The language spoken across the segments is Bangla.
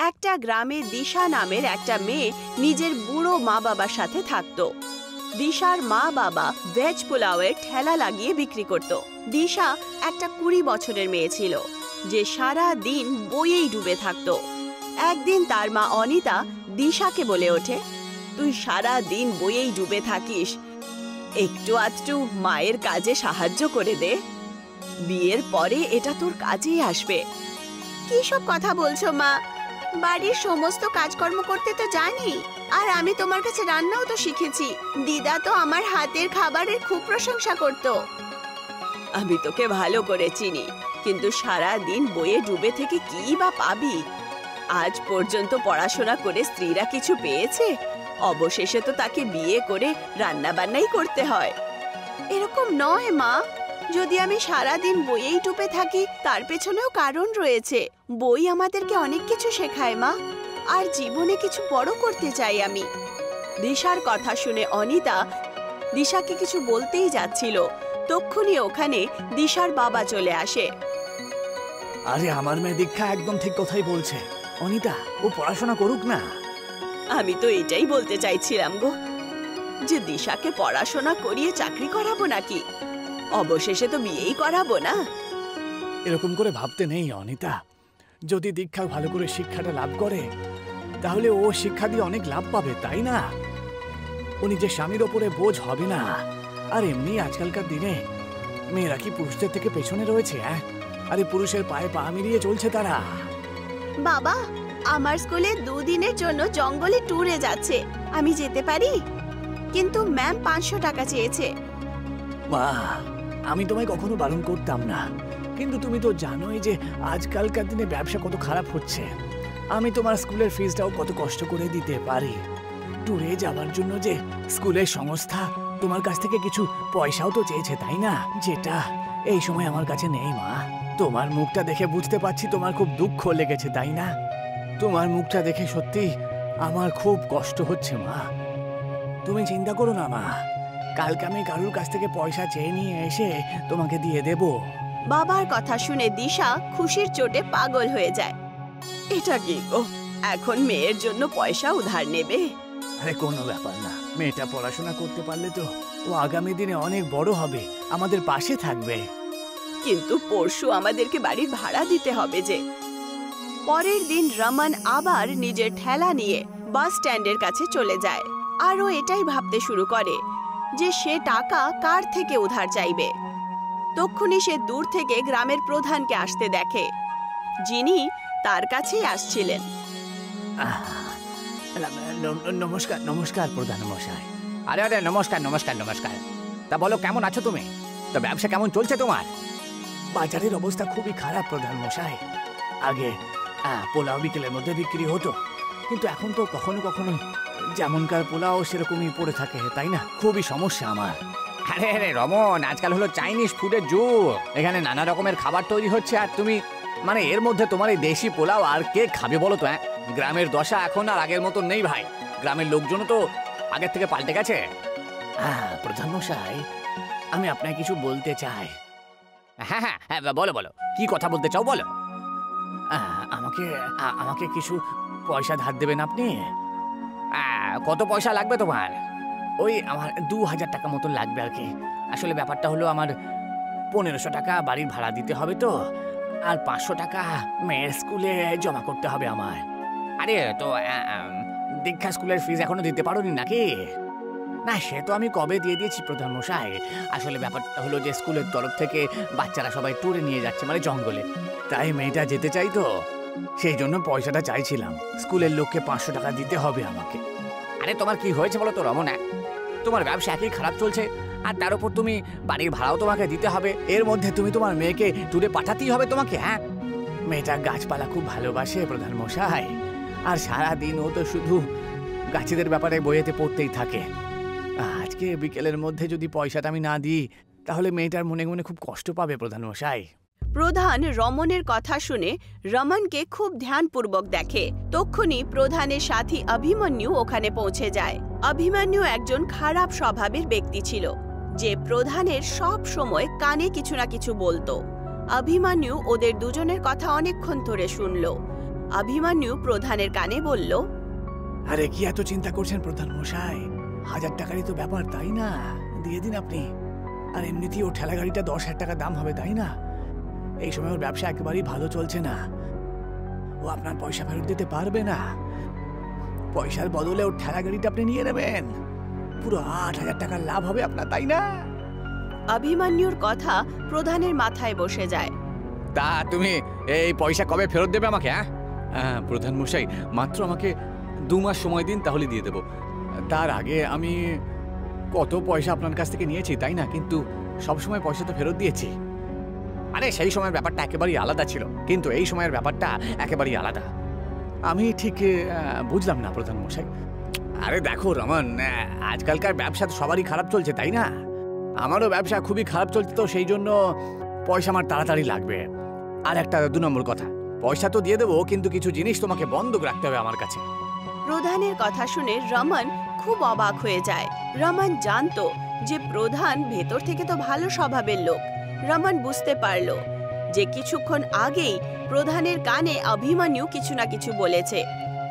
একটা গ্রামে দিশা নামের একটা মেয়ে নিজের বুড়ো মা বাবার সাথে থাকতো। দিশার মা বাবা ভেজ পোলাওয়ের ঠেলা লাগিয়ে বিক্রি করত। দিশা একটা 20 বছরের মেয়ে ছিল যে সারা দিন বইয়েই ডুবে থাকতো। একদিন তার মা অনিতা দিশাকে বলে ওঠে, তুই সারা দিন বইয়েই ডুবে থাকিস, একটু আধটু মায়ের কাজে সাহায্য করে দে, বিয়ের পরে এটা তোর কাজেই আসবে। কি সব কথা বলছো মা? বাড়ির সমস্ত কাজকর্ম করতে তো জানি, আর আমি তোমার কাছে রান্নাও তো শিখেছি। দিদা তো আমার হাতের খাবারের খুব প্রশংসা করত। আমি তোকে ভালো করে চিনি, কিন্তু সারা দিন বইয়ে ডুবে থেকে কি বা পাবি? আজ পর্যন্ত পড়াশোনা করে স্ত্রীরা কিছু পেয়েছে? অবশেষে তো তাকে বিয়ে করে রান্না বান্নাই করতে হয়। এরকম নয় মা, যদি আমি সারা দিন বইয়েই ডুবে থাকি তার পেছনেও কারণ রয়েছে। বই আমাদেরকে অনেক কিছু শেখায় মা, আর জীবনে কিছু বড় করতে চাই আমি। দিশার কথা শুনে অনিতা দিশাকে কিছু বলতেই যাচ্ছিল, তক্ষুনি ওখানে দিশার বাবা চলে আসে। আরে আমার মেয়ে দীক্ষা একদম ঠিক কথাই বলছে। অনিতা, ও পড়াশোনা করুক না। আমি তো এটাই বলতে চাইছিলাম গো, যে দিশাকে পড়াশোনা করিয়ে চাকরি করাবো নাকি? অবশেষে তো বিয়েই করাবো না। এরকম করে ভাবতে নেই অনিতা। যদি দীক্ষা ভালো করে শিক্ষাটা লাভ করে তাহলে ও শিক্ষা দিয়ে অনেক লাভ পাবে, তাই না? ও নিজের স্বামীর ওপরে বোঝ হবে না। আর এমনি আজকালকার দিনে মেয়েরা কি পুরুষদের থেকে পেছনে রয়েছে? আরে পুরুষের পায়ে পা মিলিয়ে চলছে তারা। বাবা, আমার স্কুলে 2 দিনের জন্য জঙ্গলে ট্যুরে যাচ্ছে, আমি যেতে পারি? কিন্তু ম্যাম 500 টাকা চেয়েছে। মা, আমি তোমায় কখনো বারণ করতাম না, কিন্তু তুমি তো জানোই যে আজকালকার দিনে ব্যবসা কত খারাপ হচ্ছে। আমি তোমার স্কুলের ফিসটাও কত কষ্ট করে দিতে পারি। ট্যুরে যাওয়ার জন্য যে স্কুলের সংস্থা তোমার কাছ থেকে কিছু পয়সাও তো চেয়েছে, তাই না? যেটা এই সময় আমার কাছে নেই মা। তোমার মুখটা দেখে বুঝতে পারছি তোমার খুব দুঃখ লেগেছে, তাই না? তোমার মুখটা দেখে সত্যি আমার খুব কষ্ট হচ্ছে মা। তুমি চিন্তা করো না মা, কালকে আমি কারুর কাছ থেকে পয়সা চেয়ে নিয়ে এসে তোমাকে দিয়ে দেব। বাবার কথা শুনে দিশা খুশির চোটে পাগল হয়ে যায়। এটা কি গো, এখন মেয়ের জন্য পয়সা উধার নেবে? আরে কোনো ব্যাপার না, মেয়েটা পড়াশোনা করতে পারলে তো ও আগামী দিনে অনেক বড় হবে, আমাদের পাশে থাকবে। কিন্তু পরশু আমাদেরকে বাড়ির ভাড়া দিতে হবে যে। পরের দিন রমন আবার নিজের ঠেলা নিয়ে বাস স্ট্যান্ডের কাছে চলে যায়, আর ও এটাই ভাবতে শুরু করে যে সে টাকা কার থেকে উধার চাইবে। তক্ষুনি সে দূর থেকে গ্রামের প্রধানকে আসতে দেখে, যিনি তার কাছেই আসছিলেন। নমস্কার নমস্কার প্রধান মশাই। আরে আরে নমস্কার নমস্কার নমস্কার। তা বলো, কেমন আছো তুমি? তো ব্যবসা কেমন চলছে তোমার? বাজারের অবস্থা খুবই খারাপ প্রধান মশাই। আগে পোলাও বিকেলের মধ্যে বিক্রি হতো, কিন্তু এখন তো কখনো কখনো যেমনকার পোলাও সেরকমই পড়ে থাকে, তাই না? খুবই সমস্যা আমার। আরে আরে রমন, আজকাল হলো চাইনিজ ফুডের যুগ। এখানে নানা রকমের খাবার তৈরি হচ্ছে, আর তুমি মানে এর মধ্যে তোমার এই দেশি পোলাও আর কে খাবে বলো তো? গ্রামের দশা এখন আর আগের মতন নেই ভাই। গ্রামের লোকজনও তো আগের থেকে পাল্টে গেছে। প্রধান মশাই, আমি আপনাকে কিছু বলতে চাই। হ্যাঁ হ্যাঁ হ্যাঁ, বলো বলো, কি কথা বলতে চাও বলো। আমাকে কিছু পয়সা ধার দেবেন আপনি? কত পয়সা লাগবে তোমার? ওই আমার 2000 টাকা মতন লাগবে আর কি। আসলে ব্যাপারটা হলো আমার 1500 টাকা বাড়ির ভাড়া দিতে হবে তো, আর 500 টাকা মেয়ের স্কুলে জমা করতে হবে আমার। আরে তো দীক্ষা স্কুলের ফিস এখনো দিতে পারোনি নাকি? না, সে তো আমি কবে দিয়ে দিয়েছি প্রধান মশাই। আসলে ব্যাপারটা হলো যে স্কুলের তরফ থেকে বাচ্চারা সবাই ট্যুরে নিয়ে যাচ্ছে, মানে জঙ্গলে। তাই মেয়েটা যেতে চাই তো, সেই জন্য পয়সাটা চাইছিলাম। স্কুলের লোককে 500 টাকা দিতে হবে আমাকে। আরে তোমার কি হয়েছে বলো তো রমনা? তোমার ব্যবসা একই খারাপ চলছে, আর তার উপর তুমি বাড়ির ভাড়াও তোমাকে দিতে হবে। এর মধ্যে তুমি তোমার মেয়েকে ট্যুরে পাঠাতেই হবে তোমাকে। মেয়েটা গাছপালা খুব ভালোবাসে প্রধান মশাই, আর সারাদিন ও তো শুধু গাছেদের ব্যাপারে বইয়েতে পড়তেই থাকে। আজকে বিকেলের মধ্যে যদি পয়সাটা আমি না দিই তাহলে মেয়েটার মনে মনে খুব কষ্ট পাবে প্রধান মশাই। প্রধান রমনের কথা শুনে রমনকে খুব ধ্যানপূর্বক দেখে। তক্ষুনি প্রধানের সাথী অভিমন্যু ওখানে পৌঁছে যায়। অভিমন্যু একজন খারাপ স্বভাবের ব্যক্তি ছিল, যে প্রধানের সব সময় কানে কিছু না কিছু বলতো। অভিমন্যু ওদের দুজনের কথা অনেকক্ষণ ধরে শুনল। অভিমন্যু প্রধানের কানে বলল, আরে কি এত চিন্তা করছেন প্রধান মশাই? 1000 টাকারই তো ব্যাপার, তাই না? দিয়ে দিন আপনি। আর এমনিতেই ও ঠেলা গাড়িটা 10,000 টাকা দাম হবে, তাই না? এই সময় ওর ব্যবসা একেবারেই ভালো চলছে না। ও আপনার পয়সা ফেরত দিতে পারবে না। পয়সার বদলে ওর ঠেলা গাড়িটা আপনি নিয়ে নেবেন। পুরো 8,000 টাকার লাভ হবে আপনার, তাই না? অভিমন্যুর কথা প্রধানের মাথায় বসে যায়। তা তুমি এই পয়সা কবে ফেরত দেবে আমাকে? হ্যাঁ প্রধান মশাই, মাত্র আমাকে 2 মাস সময় দিন, তাহলে দিয়ে দেব। তার আগে আমি কত পয়সা আপনার কাছ থেকে নিয়েছি, তাই না? কিন্তু সব সময় পয়সা তো ফেরত দিয়েছি। আরে সেই সময়ের ব্যাপারটা একেবারেই আলাদা ছিল, কিন্তু এই সময়ের ব্যাপারটা একেবারেই আলাদা। আমি ঠিক বুঝলাম না প্রধান মশাই। আরে দেখো রমন, আজকালকার ব্যবসা তো সবারই খারাপ চলছে, তাই না? আমারও ব্যবসা খুবই খারাপ চলছে, তো সেই জন্য পয়সা আমার তাড়াতাড়ি লাগবে। আর একটা 2 নম্বর কথা, পয়সা তো দিয়ে দেবো, কিন্তু কিছু জিনিস তোমাকে বন্ধক রাখতে হবে আমার কাছে। প্রধানের কথা শুনে রমন খুব অবাক হয়ে যায়। রমন জানতো যে প্রধান ভেতর থেকে তো ভালো স্বভাবের লোক। রমন বুঝতে পারল যে কিছুক্ষণ আগেই প্রধানের কানে অভিমন্যু কিছু না কিছু বলেছে,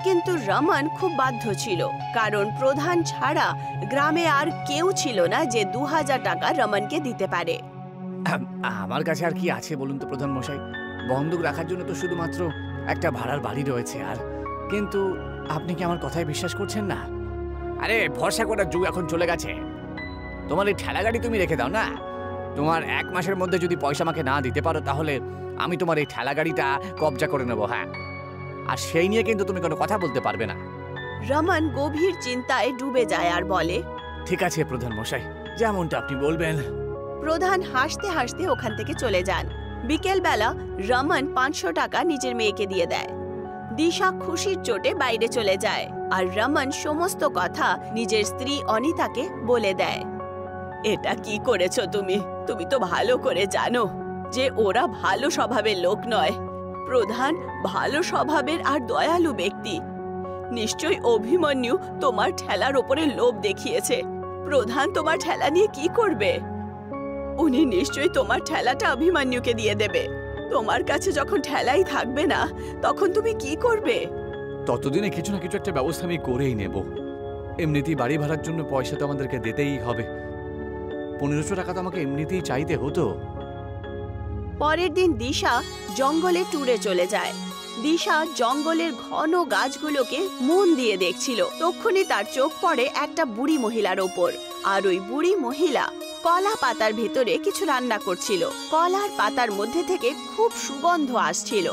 কিন্তু রমন খুব বাধ্য ছিল, কারণ প্রধান ছাড়া গ্রামে আর কেউ ছিল না যে 2000 টাকা রমনকে দিতে পারে। আমার কাছে আর কি আছে বলুন তো প্রধান মশাই? বন্ধক রাখার জন্য তো শুধুমাত্র একটা ভাড়ার বাড়ি রয়েছে। আর কিন্তু আপনি কি আমার কথায় বিশ্বাস করছেন না? আরে ভরসা করার যুগ এখন চলে গেছে। তোমার এই ঠেলা গাড়ি তুমি রেখে দাও না। তোমার 1 মাসের মধ্যে যদি পয়সা আমাকে না দিতে পারো, তাহলে আমি তোমার এই ঠেলা গাড়িটা কবজা করে নেবো। হ্যাঁ, আর সেই নিয়ে কিন্তু তুমি কোনো কথা বলতে পারবে না। রমন গভীর চিন্তায় ডুবে যায় আর বলে, ঠিক আছে প্রধান মশাই, যেমনটা আপনি বলবেন। প্রধান হাসতে হাসতে ওখান থেকে চলে যান। বিকেলবেলা রমন 500 টাকা নিজের মেয়েকে দিয়ে দেয়। দিশা খুশির চোটে বাইরে চলে যায়, আর রমন সমস্ত কথা নিজের স্ত্রী অনিতাকে বলে দেয়। এটা কি করেছো তুমি? তুমি তো ভালো করে জানো যে ওরা ভালো স্বভাবের লোক নয়। প্রধান ভালো স্বভাবের আর দয়ালু ব্যক্তি। নিশ্চয়ই অভিমন্যু তোমার ঠেলার ওপরে লোভ দেখিয়েছে। প্রধান তোমার ঠেলা নিয়ে কি করবে? উনি নিশ্চয়ই তোমার ঠেলাটা অভিমন্যুকে দিয়ে দেবে। তোমার কাছে যখন ঠেলাই থাকবে না, তখন তুমি কি করবে? ততদিনে কিছু না কিছু একটা ব্যবস্থা আমি করেই নেব। এমনিতেই বাড়ি ভাড়ার জন্য পয়সা তো আমাদেরকে দিতেই হবে। 1500 টাকা তো আমাকে এমনিতেই চাইতে হতো। পরের দিন দিশা জঙ্গলে ট্যুরে চলে যায়। দিশা জঙ্গলের ঘন গাছগুলোকে মন দিয়ে দেখছিল। তখনই তার চোখ পড়ে একটা বুড়ি মহিলার ওপর। আর ওই বুড়ি মহিলা কলা পাতার ভেতরে কিছু রান্না করছিল। কলার পাতার মধ্যে থেকে খুব সুগন্ধ আসছিল।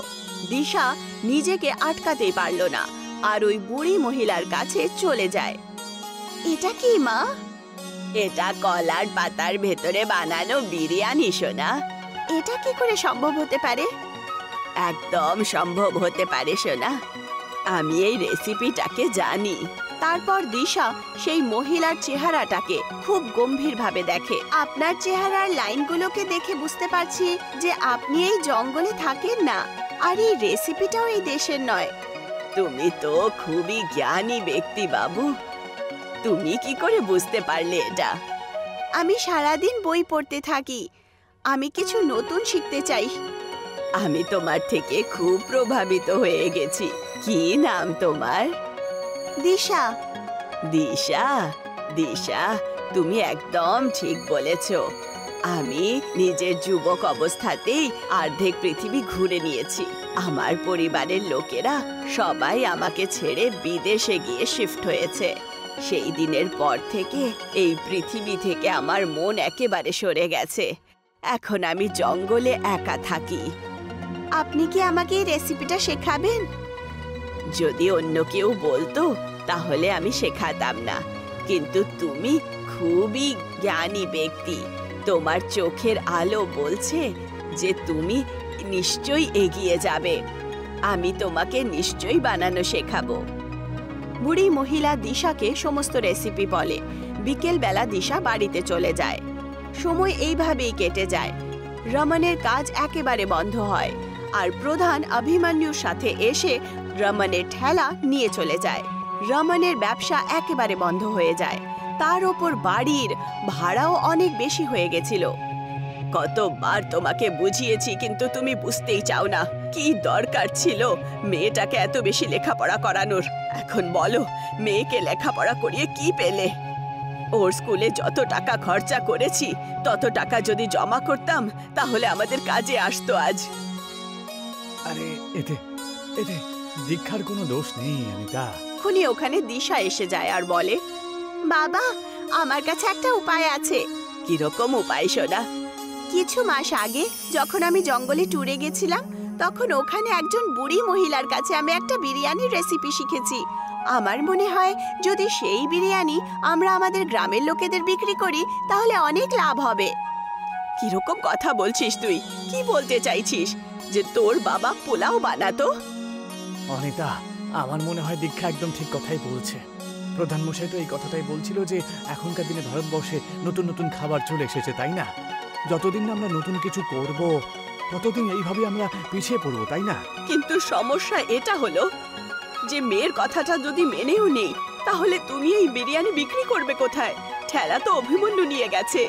দিশা নিজেকে আটকাতেই পারল না, আর ওই বুড়ি মহিলার কাছে চলে যায়। এটা কি মা? এটা কলার পাতার ভেতরে বানানো বিরিয়ানি সোনা। এটা কি করে সম্ভব হতে পারে? একদম সম্ভব হতে পারে সোনা। আমি এই রেসিপিটাকে জানি। তারপর দিশা সেই মহিলার চেহারাটাকে খুব গম্ভীরভাবে দেখে। আপনার চেহারার লাইনগুলোকে দেখে বুঝতে পারছি যে আপনি এই জঙ্গলে থাকেন না, আর এই রেসিপিটাও এই দেশের নয়। তুমি তো খুবই জ্ঞানী ব্যক্তি বাবু। তুমি কি করে বুঝতে পারলে এটা? আমি সারাদিন বই পড়তে থাকি। আমি কিছু নতুন শিখতে চাই। আমি তোমার থেকে খুব প্রভাবিত হয়ে গেছি। কি নাম তোমার? দিশা। দিশা, দিশা, তুমি একদম ঠিক বলেছ। আমি নিজের যুবক অবস্থাতেই অর্ধেক পৃথিবী ঘুরে নিয়েছি। আমার পরিবারের লোকেরা সবাই আমাকে ছেড়ে বিদেশে গিয়ে শিফট হয়েছে। সেই দিনের পর থেকে এই পৃথিবী থেকে আমার মন একেবারে সরে গেছে। এখন আমি জঙ্গলে একা থাকি। আপনি কি আমাকে এই রেসিপিটা শেখাবেন? যদি অন্য কেউ বলতো তাহলে আমি শেখাতাম না, কিন্তু তুমি খুবই জ্ঞানী ব্যক্তি। তোমার চোখের আলো বলছে যে তুমি নিশ্চয়ই এগিয়ে যাবে। আমি তোমাকে নিশ্চয়ই বানানো শেখাবো। বুড়ি মহিলা দিশাকে সমস্ত রেসিপি বলে। বিকেল বেলা দিশা বাড়িতে চলে যায়। সময় এইভাবেই কেটে যায়। রমনের কাজ একেবারে বন্ধ হয়, আর প্রধান অভিমন্যুর সাথে এসে রমনের ঠেলা নিয়ে চলে যায়। রমনের ব্যবসা একেবারে বন্ধ হয়ে যায়। তার ওপর বাড়ির ভাড়াও অনেক বেশি হয়ে গেছিল। কতবার তোমাকে বুঝিয়েছি কিন্তু তুমি বুঝতেই চাও না। কি দরকার ছিল মেয়েটাকে এত বেশি লেখাপড়া করানোর? এখন বলো, মেয়েকে লেখাপড়া করিয়ে কি পেলে? ওর স্কুলে যত টাকা খরচা করেছি তত টাকা যদি জমা করতাম তাহলে আমাদের কাজে আসতো আজ। আরে এতে এতে দীক্ষার কোনো দোষ নেই অনিতা। খুনি ওখানে দিশা এসে যায় আর বলে, বাবা আমার কাছে একটা উপায় আছে। কিরকম উপায় সোনা? কিছু মাস আগে যখন আমি জঙ্গলে ট্যুরে গেছিলাম তখন ওখানে একজন বুড়ি মহিলার কাছে আমি একটা বিরিয়ানির রেসিপি শিখেছি। আমার মনে হয় যদি সেই বিরিয়ানি আমরা আমাদের গ্রামের লোকেদের বিক্রি করি তাহলে অনেক লাভ হবে। কিরকম কথা বলছিস তুই? কি বলতে চাইছিস যে তোর বাবা পোলাও বানাতো? অনিতা, আমার মনে হয় দীক্ষা একদম ঠিক কথাই বলছে। প্রধানমশাই তো এই কথাটাই বলছিল যে এখনকার দিনে ভারতবর্ষে নতুন নতুন খাবার চলে এসেছে, তাই না? যতদিন না আমরা নতুন কিছু করব ততদিন এইভাবে আমরা পিছিয়ে পড়বো, তাই না? কিন্তু সমস্যা এটা হলো যে মেয়ের কথাটা যদি মেনেও নেই তাহলে তুমি এই বিরিয়ানি বিক্রি করবে কোথায়? ঠেলা তো অভিমন্যু নিয়ে গেছে।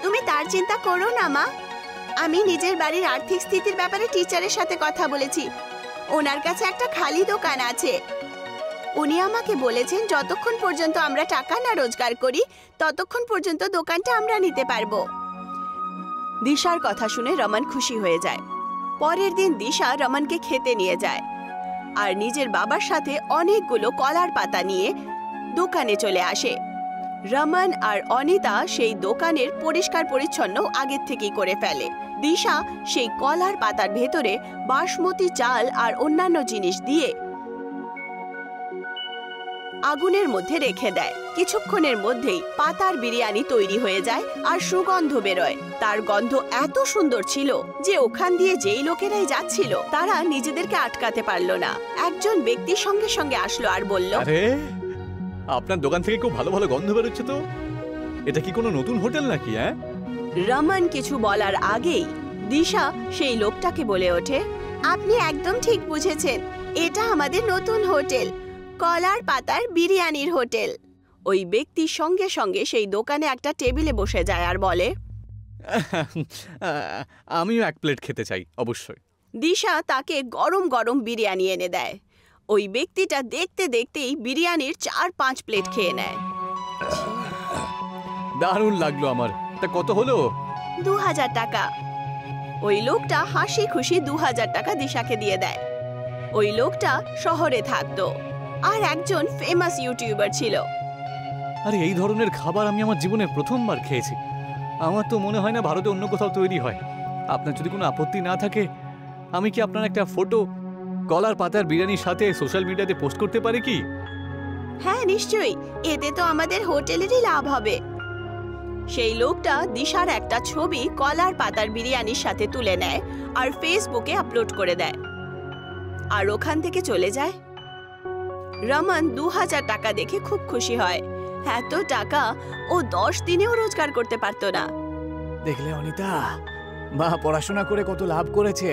তুমি তার চিন্তা করো না মা। আমি নিজের বাড়ির আর্থিক স্থিতির ব্যাপারে টিচারের সাথে কথা বলেছি। ওনার কাছে একটা খালি দোকান আছে। উনি আমাকে বলেছেন যতক্ষণ পর্যন্ত আমরা টাকা না রোজগার করি ততক্ষণ পর্যন্ত দোকানটা আমরা নিতে পারবো। দিশার কথা শুনে রমন খুশি হয়ে যায়। পরের দিন দিশা রমনকে খেতে নিয়ে যায় আর নিজের বাবার সাথে অনেকগুলো কলার পাতা নিয়ে দোকানে চলে আসে। রমন আর অনিতা সেই দোকানের পরিষ্কার পরিচ্ছন্ন আগের থেকেই করে ফেলে। দিশা সেই কলার পাতার ভেতরে বাসমতি চাল আর অন্যান্য জিনিস দিয়ে আগুনের মধ্যে রেখে দেয়। কিছুক্ষণের মধ্যেই পাতার বিরিয়ানি তৈরি হয়ে যায় আর সুগন্ধ বেরোয়। তার গন্ধ এত সুন্দর ছিল যে ওখান দিয়ে যেই লোকেরাই যাচ্ছিল তারা নিজেদেরকে আটকাতে পারলো না। একজন ব্যক্তি সঙ্গে সঙ্গে আসলো আর বলল, আরে আপনার দোকান থেকে খুব ভালো ভালো গন্ধ বেরোচ্ছে তো। এটা কি কোনো নতুন হোটেল নাকি? রমন কিছু বলার আগেই দিশা সেই লোকটাকে বলে ওঠে, আপনি একদম ঠিক বুঝেছেন, এটা আমাদের নতুন হোটেল, কলার পাতার বিরিয়ানির হোটেল। ওই ব্যক্তি সঙ্গে সঙ্গে সেই দোকানে একটা টেবিলে বসে যায় আর বলে, আমিও এক প্লেট খেতে চাই অবশ্যই। দিশা তাকে গরম গরম বিরিয়ানি এনে দেয়। ওই ব্যক্তিটা দেখতে দেখতেই বিরিয়ানির 4-5 প্লেট খেয়ে নেয়। দারুণ লাগলো আমার। তা কত হলো? 2000 টাকা। ওই লোকটা হাসি খুশি 2000 টাকা দিশাকে দিয়ে দেয়। ওই লোকটা শহরে থাকতো আর একজন ফেমাস ইউটিউবার ছিল। আরে এই ধরনের খাবার আমি আমার জীবনে প্রথমবার খেয়েছি। আমার তো মনে হয় না ভারতে অন্য কোথাও তৈরি হয়। আপনার যদি কোনো আপত্তি না থাকে আমি কি আপনার একটা ফটো কলার পাতার বিরিয়ানির সাথে সোশ্যাল মিডিয়াতে পোস্ট করতে পারি কি? হ্যাঁ নিশ্চয়ই, এতে তো আমাদের হোটেলেরই লাভ হবে। সেই লোকটা দিশার একটা ছবি কলার পাতার বিরিয়ানির সাথে তুলে নেয় আর ফেসবুকে আপলোড করে দেয় আর ওখান থেকে চলে যায়। রমন 2000 টাকা দেখে খুব খুশি হয়। এত টাকা ও 10 দিনেও রোজগার করতে পারতো না। দেখলে অনিতা, মা পড়াশোনা করে কত লাভ করেছে।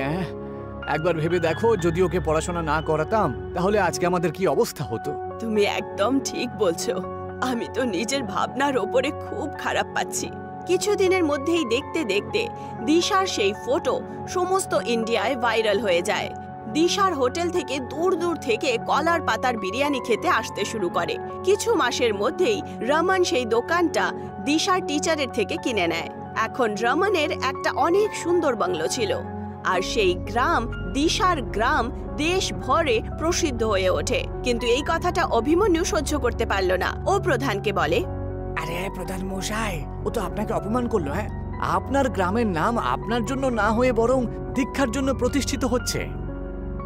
একবার ভেবে দেখো, যদি ওকে পড়াশোনা না করাতাম তাহলে আজকে আমাদের কি অবস্থা হতো। তুমি একদম ঠিক বলছো। আমি তো নিজের ভাবনার ওপরে খুব খারাপ পাচ্ছি। কিছুদিনের মধ্যেই দেখতে দেখতে দিশার সেই ফটো সমস্ত ইন্ডিয়ায় ভাইরাল হয়ে যায়। দিশার হোটেল থেকে দূর দূর থেকে কলার পাতার বিরিয়ানি খেতে আসতে শুরু করে। কিছু মাসের মধ্যেই রমন সেই দোকানটা দিশার টিচারের থেকে কিনে নেয়। এখন রমনের একটা অনেক সুন্দর বাংলো ছিল আর সেই গ্রাম দিশার গ্রাম দেশ ভরে প্রসিদ্ধ হয়ে ওঠে। কিন্তু এই কথাটা অভিমন্যু সহ্য করতে পারল না। ও প্রধানকে বলে, আরে প্রধান মশাই, ও তো আপনাকে অপমান করলো। আপনার গ্রামের নাম আপনার জন্য না হয়ে বরং দীক্ষার জন্য প্রতিষ্ঠিত হচ্ছে।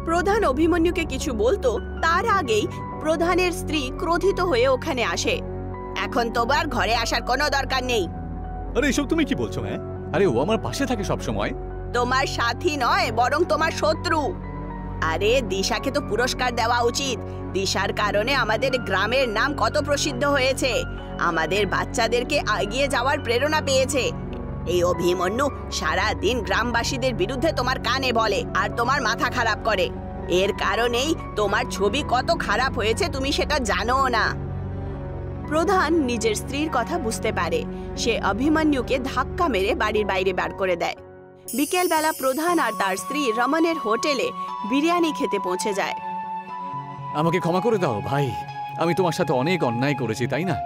প্রধান অভিমন্যুকে কিছু বলতো তার আগেই প্রধানের স্ত্রী ক্রোধিত হয়ে ওখানে আসে। এখন তোমার ঘরে আসার কোনো দরকার নেই। আরে এসব তুমি কি বলছো? আরে ও আমার পাশে থাকে সব সময়। তোমার সাথী নয় বরং তোমার শত্রু। আরে দিশাকে তো পুরস্কার দেওয়া উচিত। দিশার কারণে আমাদের গ্রামের নাম কত প্রসিদ্ধ হয়েছে। আমাদের বাচ্চাদেরকে এগিয়ে যাওয়ার প্রেরণা পেয়েছে। এই অভিমন্যু সারা দিন গ্রামবাসীদের বিরুদ্ধে তোমার কানে বলে আর তোমার মাথা খারাপ করে। এর কারণেই তোমার ছবি কত খারাপ হয়েছে তুমি সেটা জানো না। প্রধান নিজের স্ত্রীর কথা বুঝতে পারে। সে অভিমন্যুকে ধাক্কা মেরে বাড়ির বাইরে বার করে দেয়। বিকেলবেলা প্রধান আর তার স্ত্রী রমনের হোটেলে বিরিয়ানি খেতে পৌঁছে যায়। আমাকে ক্ষমা করে দাও ভাই, আমি তোমার সাথে অনেক অন্যায় করেছি, তাই না?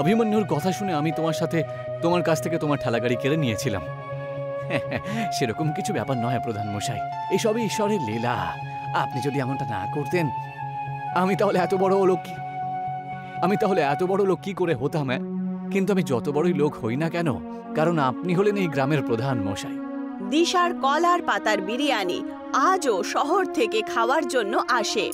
অভিমন্যুর কথা শুনে আমি তোমার কাছ থেকে তোমার ঠেলাগাড়ি কেড়ে নিয়েছিলাম। সেরকম কিছু ব্যাপার নয় প্রধান মশাই, এসবই ঈশ্বরের লীলা। আপনি যদি এমনটা না করতেন, আমি তাহলে এত বড় লোক কি করে হতাম? কিন্তু আমি যত বড়ই লোক হই না কেন, কারণ আপনি হলেন এই গ্রামের প্রধান মশাই। দিশার কলার পাতার বিরিয়ানি আজও শহর থেকে খাওয়ার জন্য আসে।